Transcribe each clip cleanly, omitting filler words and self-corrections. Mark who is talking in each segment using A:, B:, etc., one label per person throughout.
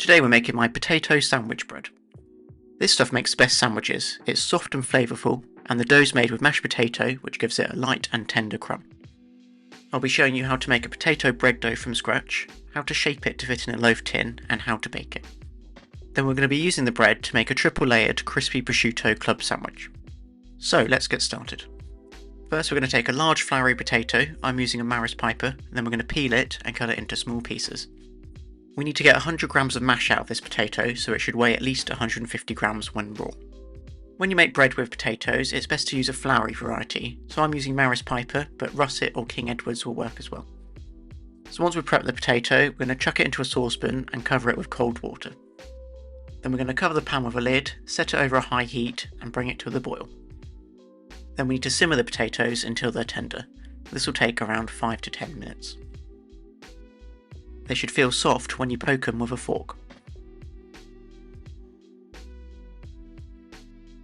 A: Today we're making my potato sandwich bread. This stuff makes the best sandwiches. It's soft and flavourful, and the dough's made with mashed potato, which gives it a light and tender crumb. I'll be showing you how to make a potato bread dough from scratch, how to shape it to fit in a loaf tin, and how to bake it. Then we're going to be using the bread to make a triple layered crispy prosciutto club sandwich. So let's get started. First we're going to take a large floury potato. I'm using a Maris piper, and then we're going to peel it and cut it into small pieces. We need to get 100 grams of mash out of this potato, so it should weigh at least 150 grams when raw. When you make bread with potatoes, it's best to use a floury variety, so I'm using Maris piper, but Russet or King Edward's will work as well. So once we've prepped the potato, we're going to chuck it into a saucepan and cover it with cold water. Then we're going to cover the pan with a lid, set it over a high heat and bring it to the boil. Then we need to simmer the potatoes until they're tender. This will take around 5 to 10 minutes. They should feel soft when you poke them with a fork.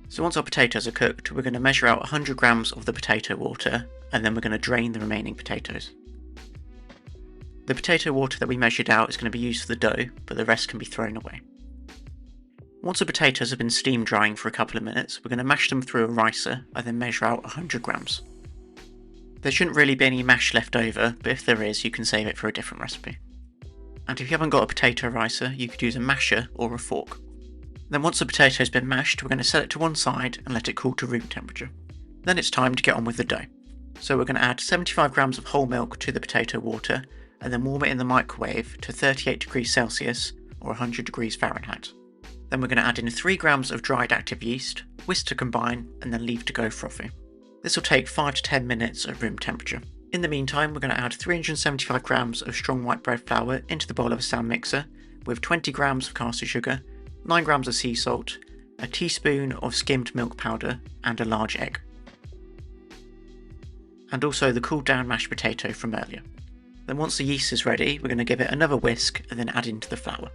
A: So once our potatoes are cooked, we're going to measure out 100 grams of the potato water, and then we're going to drain the remaining potatoes. The potato water that we measured out is going to be used for the dough, but the rest can be thrown away. Once the potatoes have been steam drying for a couple of minutes, we're going to mash them through a ricer and then measure out 100 grams. There shouldn't really be any mash left over, but if there is, you can save it for a different recipe. And if you haven't got a potato ricer, you could use a masher or a fork. Then once the potato has been mashed, we're going to set it to one side and let it cool to room temperature. Then it's time to get on with the dough. So we're going to add 75 grams of whole milk to the potato water and then warm it in the microwave to 38 degrees Celsius or 100 degrees Fahrenheit. Then we're going to add in 3 grams of dried active yeast, whisk to combine and then leave to go frothy. This will take 5 to 10 minutes at room temperature. In the meantime, we're going to add 375 grams of strong white bread flour into the bowl of a stand mixer with 20 grams of caster sugar, 9 grams of sea salt, a teaspoon of skimmed milk powder and a large egg. And also the cooled down mashed potato from earlier. Then once the yeast is ready, we're going to give it another whisk and then add into the flour.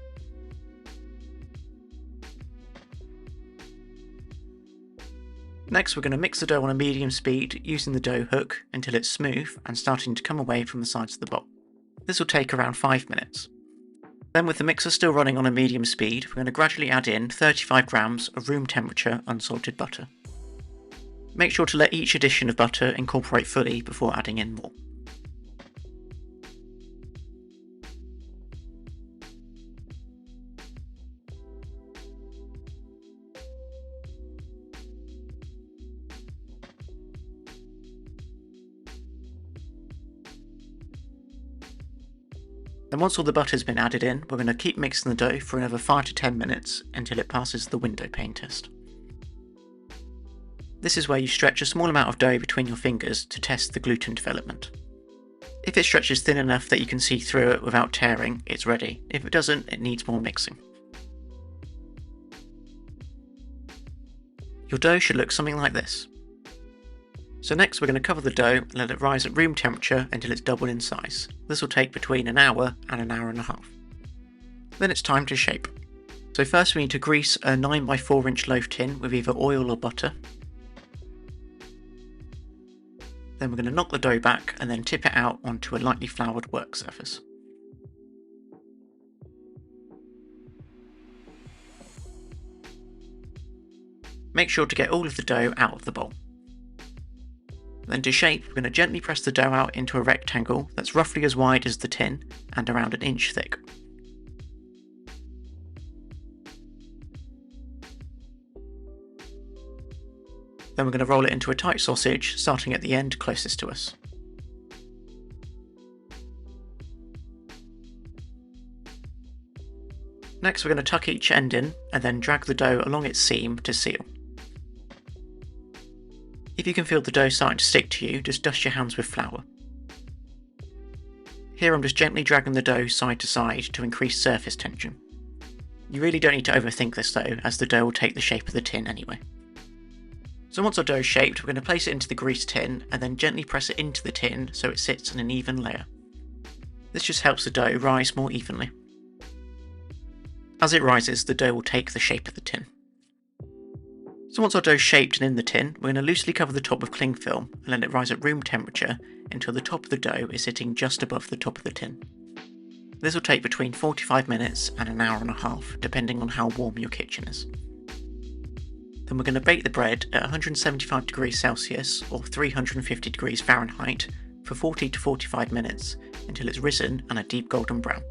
A: Next we're going to mix the dough on a medium speed using the dough hook until it's smooth and starting to come away from the sides of the bowl. This will take around 5 minutes. Then with the mixer still running on a medium speed, we're going to gradually add in 35 grams of room temperature unsalted butter. Make sure to let each addition of butter incorporate fully before adding in more. Then once all the butter's been added in, we're going to keep mixing the dough for another 5 to 10 minutes until it passes the window pane test. This is where you stretch a small amount of dough between your fingers to test the gluten development. If it stretches thin enough that you can see through it without tearing, it's ready. If it doesn't, it needs more mixing. Your dough should look something like this. So next we're going to cover the dough and let it rise at room temperature until it's doubled in size. This will take between an hour and an hour and a half. Then it's time to shape. So first we need to grease a 9x4 inch loaf tin with either oil or butter. Then we're going to knock the dough back and then tip it out onto a lightly floured work surface. Make sure to get all of the dough out of the bowl. Then to shape, we're going to gently press the dough out into a rectangle that's roughly as wide as the tin and around an inch thick. Then we're going to roll it into a tight sausage, starting at the end closest to us. Next we're going to tuck each end in and then drag the dough along its seam to seal. If you can feel the dough starting to stick to you, just dust your hands with flour. Here I'm just gently dragging the dough side to side to increase surface tension. You really don't need to overthink this though, as the dough will take the shape of the tin anyway. So once our dough is shaped, we're going to place it into the greased tin and then gently press it into the tin so it sits in an even layer. This just helps the dough rise more evenly. As it rises, the dough will take the shape of the tin. So once our dough is shaped and in the tin, we're going to loosely cover the top with cling film and let it rise at room temperature until the top of the dough is sitting just above the top of the tin. This will take between 45 minutes and an hour and a half, depending on how warm your kitchen is. Then we're going to bake the bread at 175 degrees Celsius or 350 degrees Fahrenheit for 40 to 45 minutes until it's risen and a deep golden brown.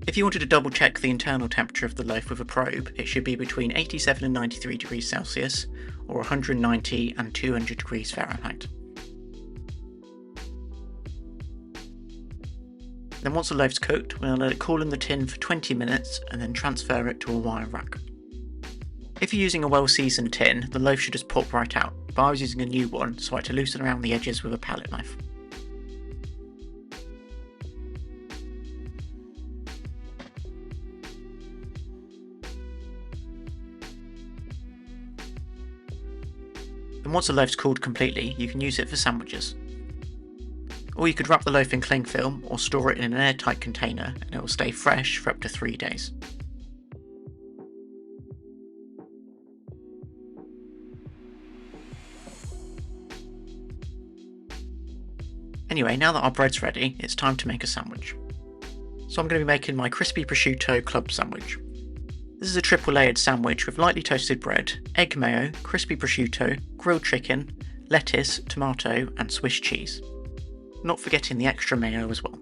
A: If you wanted to double check the internal temperature of the loaf with a probe, it should be between 87 and 93 degrees Celsius or 190 and 200 degrees Fahrenheit. Then once the loaf's cooked, we're going to let it cool in the tin for 20 minutes and then transfer it to a wire rack. If you're using a well-seasoned tin, the loaf should just pop right out, but I was using a new one, so I had to loosen around the edges with a palette knife. And once the loaf's cooled completely, you can use it for sandwiches. Or you could wrap the loaf in cling film or store it in an airtight container and it will stay fresh for up to 3 days. Anyway, now that our bread's ready, it's time to make a sandwich. So I'm going to be making my crispy prosciutto club sandwich. This is a triple layered sandwich with lightly toasted bread, egg mayo, crispy prosciutto, grilled chicken, lettuce, tomato and Swiss cheese. Not forgetting the extra mayo as well.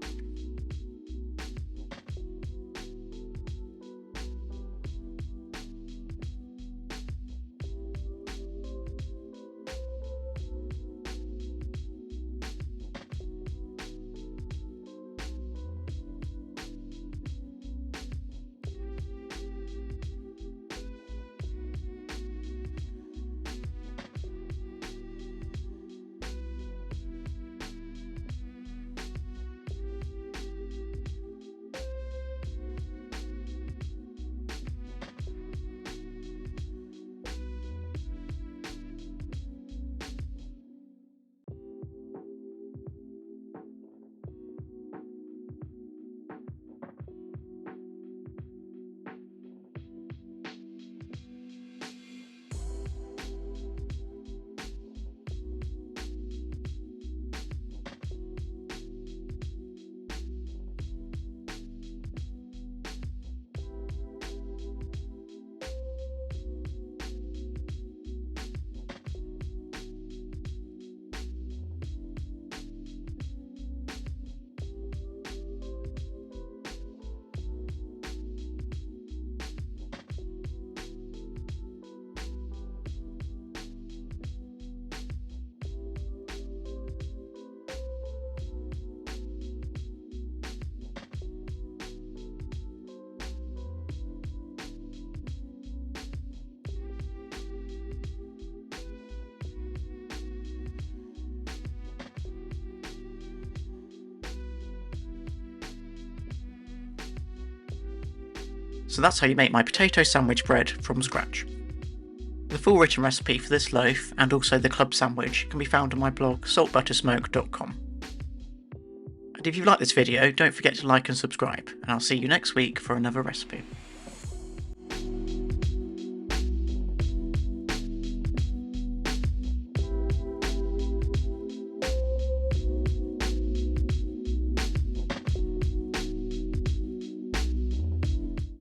A: So that's how you make my potato sandwich bread from scratch. The full written recipe for this loaf and also the club sandwich can be found on my blog saltbuttersmoke.com. And if you like this video, don't forget to like and subscribe, and I'll see you next week for another recipe.